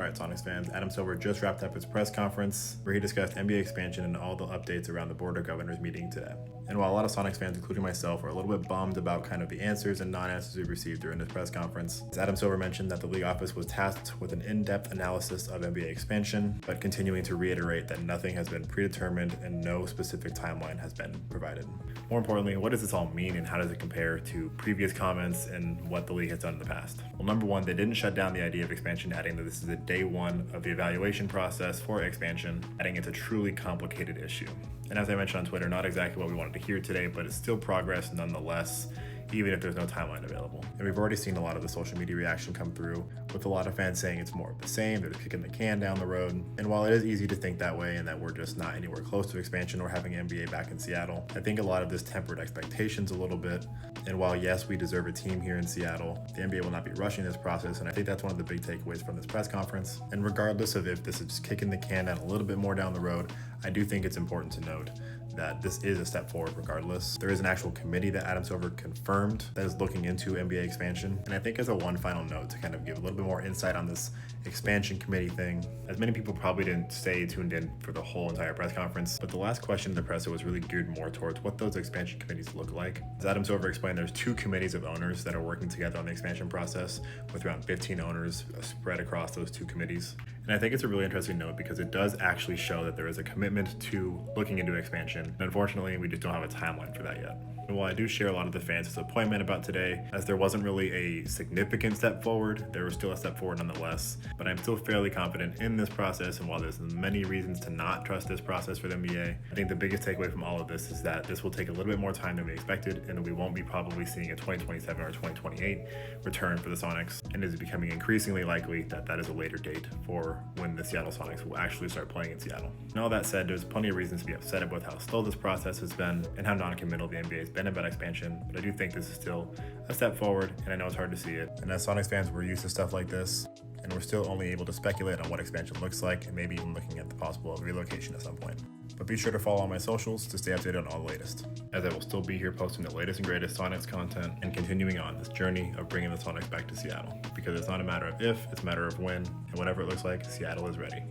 All right, Sonics fans, Adam Silver just wrapped up his press conference where he discussed NBA expansion and all the updates around the Board of Governors meeting today. And while a lot of Sonics fans, including myself, are a little bit bummed about kind of the answers and non-answers we received during this press conference, Adam Silver mentioned that the league office was tasked with an in-depth analysis of NBA expansion, but continuing to reiterate that nothing has been predetermined and no specific timeline has been provided. More importantly, what does this all mean and how does it compare to previous comments and what the league has done in the past? Well, number one, they didn't shut down the idea of expansion, adding that this is a day one of the evaluation process for expansion, adding it's a truly complicated issue. And as I mentioned on Twitter, not exactly what we wanted to hear today, but it's still progress nonetheless, even if there's no timeline available. And we've already seen a lot of the social media reaction come through, with a lot of fans saying it's more of the same, they're just kicking the can down the road. And while it is easy to think that way and that we're just not anywhere close to expansion or having NBA back in Seattle, I think a lot of this tempered expectations a little bit. And while yes, we deserve a team here in Seattle, the NBA will not be rushing this process, and I think that's one of the big takeaways from this press conference. And regardless of if this is kicking the can down a little bit more down the road, I do think it's important to note that this is a step forward regardless. There is an actual committee that Adam Silver confirmed that is looking into NBA expansion. And I think as a one final note to kind of give a little bit more insight on this expansion committee thing, as many people probably didn't stay tuned in for the whole entire press conference, but the last question in the presser was really geared more towards what those expansion committees look like. As Adam Silver explained, there's two committees of owners that are working together on the expansion process with around 15 owners spread across those two committees. And I think it's a really interesting note because it does actually show that there is a commitment to looking into expansion. And unfortunately, we just don't have a timeline for that yet. And while I do share a lot of the fans' disappointment about today, as there wasn't really a significant step forward, there was still a step forward nonetheless. But I'm still fairly confident in this process, and while there's many reasons to not trust this process for the NBA, I think the biggest takeaway from all of this is that this will take a little bit more time than we expected, and we won't be probably seeing a 2027 or 2028 return for the Sonics, and it is becoming increasingly likely that that is a later date for when the Seattle Sonics will actually start playing in Seattle. And all that said, there's plenty of reasons to be upset about how slow this process has been and how non-committal the NBA has been about expansion, but I do think this is still a step forward, and I know it's hard to see it. And as Sonics fans, we're used to stuff like this, and we're still only able to speculate on what expansion looks like and maybe even looking at the possible relocation at some point. But be sure to follow all my socials to stay updated on all the latest, as I will still be here posting the latest and greatest Sonics content and continuing on this journey of bringing the Sonics back to Seattle, because it's not a matter of if, it's a matter of when, and whatever it looks like, Seattle is ready.